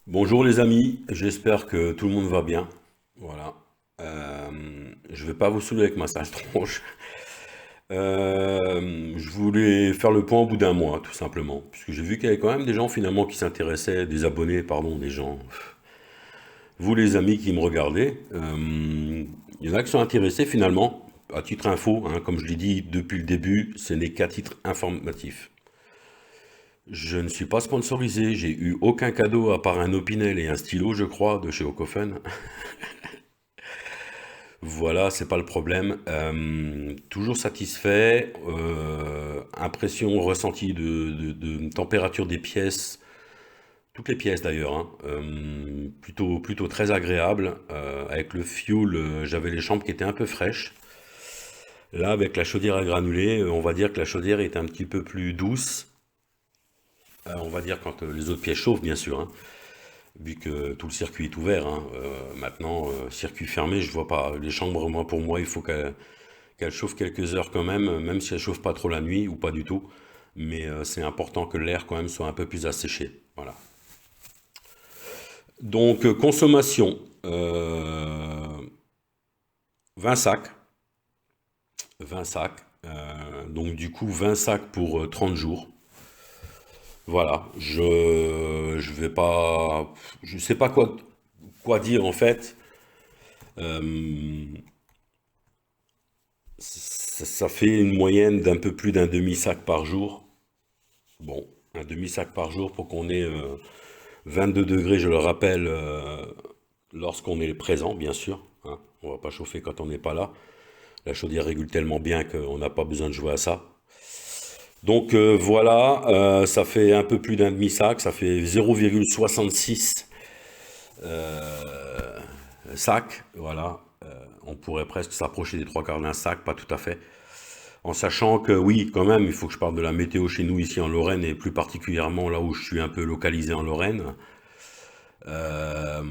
Bonjour les amis, j'espère que tout le monde va bien. Voilà. Je vais pas vous saouler avec ma sage tronche. Je voulais faire le point au bout d'un mois, tout simplement. Puisque j'ai vu qu'il y avait quand même des gens finalement qui s'intéressaient, des abonnés, pardon, des gens. Vous les amis qui me regardez, il y en a qui sont intéressés finalement. À titre info, hein, comme je l'ai dit depuis le début, ce n'est qu'à titre informatif. Je ne suis pas sponsorisé, j'ai eu aucun cadeau à part un Opinel et un stylo, je crois, de chez Ocofen. Voilà, c'est pas le problème. Toujours satisfait. Impression ressentie de température des pièces, toutes les pièces d'ailleurs, hein. Plutôt très agréable. Avec le fuel, j'avais les chambres qui étaient un peu fraîches. Là, avec la chaudière à granulés, on va dire que la chaudière est un petit peu plus douce. On va dire quand les autres pièces chauffent, bien sûr, hein, vu que tout le circuit est ouvert, hein. Maintenant, circuit fermé, je vois pas. Les chambres, moi, pour moi, il faut qu'elle chauffe quelques heures quand même si elle chauffe pas trop la nuit ou pas du tout. Mais c'est important que l'air quand même soit un peu plus asséché. Voilà. Donc consommation, 20 sacs, 20 sacs. Donc du coup 20 sacs pour 30 jours. Voilà, je vais pas, je sais pas quoi dire en fait. Euh, ça fait une moyenne d'un peu plus d'un demi-sac par jour. Bon, un demi-sac par jour pour qu'on ait 22 degrés, je le rappelle, lorsqu'on est présent, bien sûr, hein. On va pas chauffer quand on n'est pas là. La chaudière régule tellement bien qu'on n'a pas besoin de jouer à ça. Donc voilà, ça fait un peu plus d'un demi-sac, ça fait 0,66 euh, sacs, voilà. On pourrait presque s'approcher des trois quarts d'un sac, pas tout à fait. En sachant que oui, quand même, il faut que je parle de la météo chez nous ici en Lorraine et plus particulièrement là où je suis un peu localisé en Lorraine. Euh,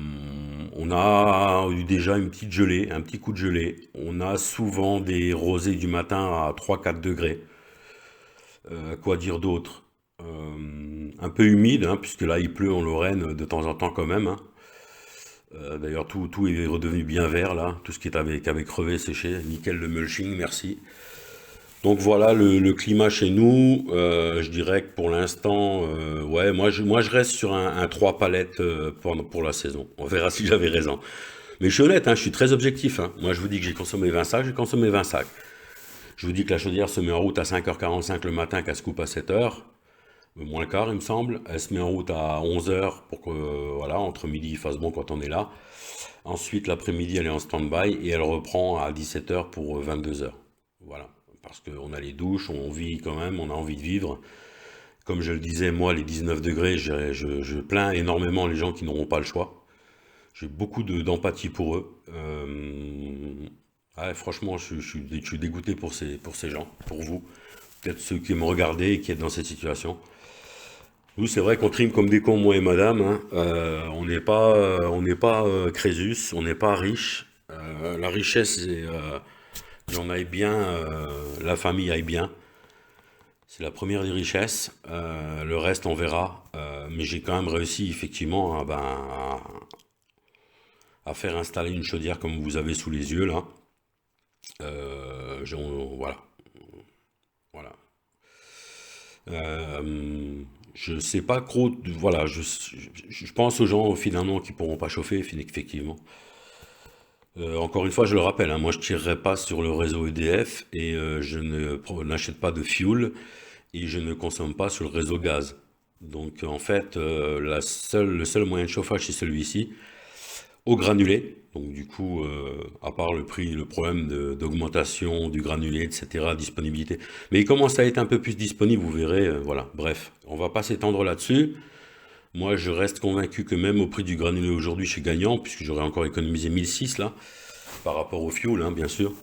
on a eu déjà une petite gelée, un petit coup de gelée. On a souvent des rosées du matin à 3-4 degrés. Quoi dire d'autre? Un peu humide, hein, puisque là il pleut en Lorraine de temps en temps quand même, hein. D'ailleurs tout est redevenu bien vert là, tout ce qui avait crevé, séché, nickel le mulching, merci. Donc voilà le climat chez nous. Je dirais que pour l'instant, ouais, moi je reste sur un 3 palettes pour la saison. On verra si j'avais raison. Mais je suis honnête, hein, je suis très objectif, hein. Moi je vous dis que j'ai consommé 20 sacs, j'ai consommé 20 sacs. Je vous dis que la chaudière se met en route à 5h45 le matin, qu'elle se coupe à 7h, moins le quart il me semble. Elle se met en route à 11h pour que, voilà, entre midi il fasse bon quand on est là. Ensuite l'après-midi elle est en stand-by et elle reprend à 17h pour 22h. Voilà. Parce qu'on a les douches, on vit quand même, on a envie de vivre. Comme je le disais, moi, les 19 degrés, je plains énormément les gens qui n'auront pas le choix. J'ai beaucoup d'empathie pour eux. Ouais, franchement, je suis dégoûté pour ces gens, pour vous. Peut-être ceux qui me regardez et qui êtes dans cette situation. Nous, c'est vrai qu'on trime comme des cons, moi et madame, hein. On n'est pas Crésus, on n'est pas riche. La richesse, c'est qu'on aille bien, la famille aille bien. C'est la première des richesses. Le reste, on verra. Mais j'ai quand même réussi, effectivement, à faire installer une chaudière comme vous avez sous les yeux, là. Voilà. Voilà. Je sais pas trop. Voilà, je pense aux gens finalement qui pourront pas chauffer, effectivement. Encore une fois, je le rappelle, hein, moi je tirerai pas sur le réseau EDF et n'achète pas de fuel et je ne consomme pas sur le réseau gaz. Donc en fait, le seul moyen de chauffage c'est celui-ci, au granulé. Donc du coup, à part le prix, le problème d'augmentation du granulé, etc., disponibilité. Mais il commence à être un peu plus disponible, vous verrez. Voilà, bref, on va pas s'étendre là-dessus. Moi, je reste convaincu que même au prix du granulé aujourd'hui, je suis gagnant, puisque j'aurais encore économisé 1006 là, par rapport au fuel, hein, bien sûr.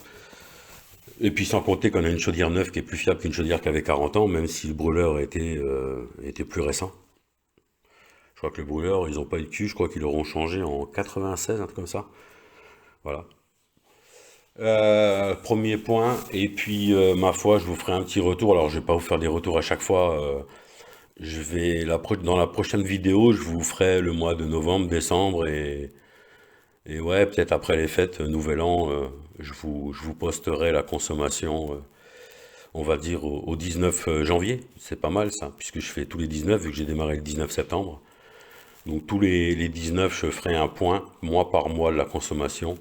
Et puis sans compter qu'on a une chaudière neuve qui est plus fiable qu'une chaudière qui avait 40 ans, même si le brûleur était plus récent. Je crois que le brûleur, ils n'ont pas eu de cul, je crois qu'ils l'auront changé en 96, un truc comme ça. Voilà. Premier point, et puis ma foi, je vous ferai un petit retour. Alors, je vais pas vous faire des retours à chaque fois, dans la prochaine vidéo, je vous ferai le mois de novembre, décembre et ouais, peut-être après les fêtes, Nouvel An, je vous posterai la consommation, on va dire au 19 janvier. C'est pas mal ça, puisque je fais tous les 19 vu que j'ai démarré le 19 septembre. Donc tous les 19, je ferai un point, mois par mois, de la consommation.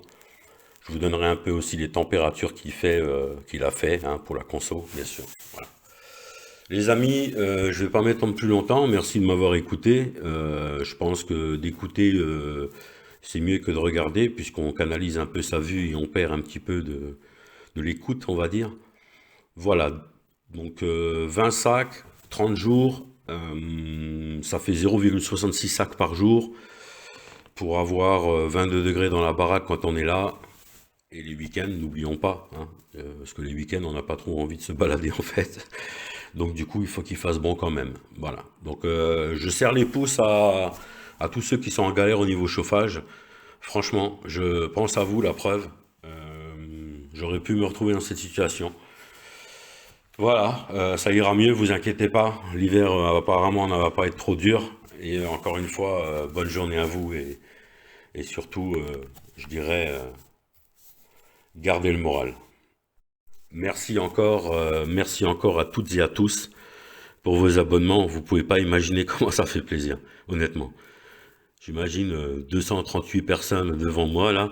Je vous donnerai un peu aussi les températures qu'il a fait hein, pour la conso, bien sûr. Voilà. Les amis, je vais pas m'étendre plus longtemps. Merci de m'avoir écouté. Je pense que d'écouter, c'est mieux que de regarder, puisqu'on canalise un peu sa vue et on perd un petit peu de l'écoute, on va dire. Voilà. Donc 20 sacs, 30 jours, ça fait 0,66 sacs par jour pour avoir 22 degrés dans la baraque quand on est là. Et les week-ends, n'oublions pas, hein, parce que les week-ends, on n'a pas trop envie de se balader en fait. Donc du coup, il faut qu'il fasse bon quand même. Voilà. Donc je serre les pouces à tous ceux qui sont en galère au niveau chauffage. Franchement, je pense à vous, la preuve. J'aurais pu me retrouver dans cette situation. Voilà, ça ira mieux, vous inquiétez pas. L'hiver, apparemment, ne va pas être trop dur. Et encore une fois, bonne journée à vous et surtout, je dirais, gardez le moral. Merci encore à toutes et à tous pour vos abonnements. Vous pouvez pas imaginer comment ça fait plaisir, honnêtement. J'imagine 238 personnes devant moi là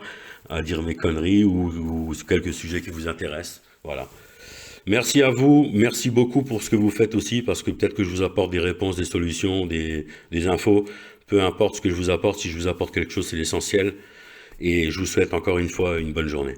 à dire mes conneries ou quelques sujets qui vous intéressent. Voilà. Merci à vous, merci beaucoup pour ce que vous faites aussi, parce que peut-être que je vous apporte des réponses, des solutions, des infos. Peu importe ce que je vous apporte, si je vous apporte quelque chose, c'est l'essentiel. Et je vous souhaite encore une fois une bonne journée.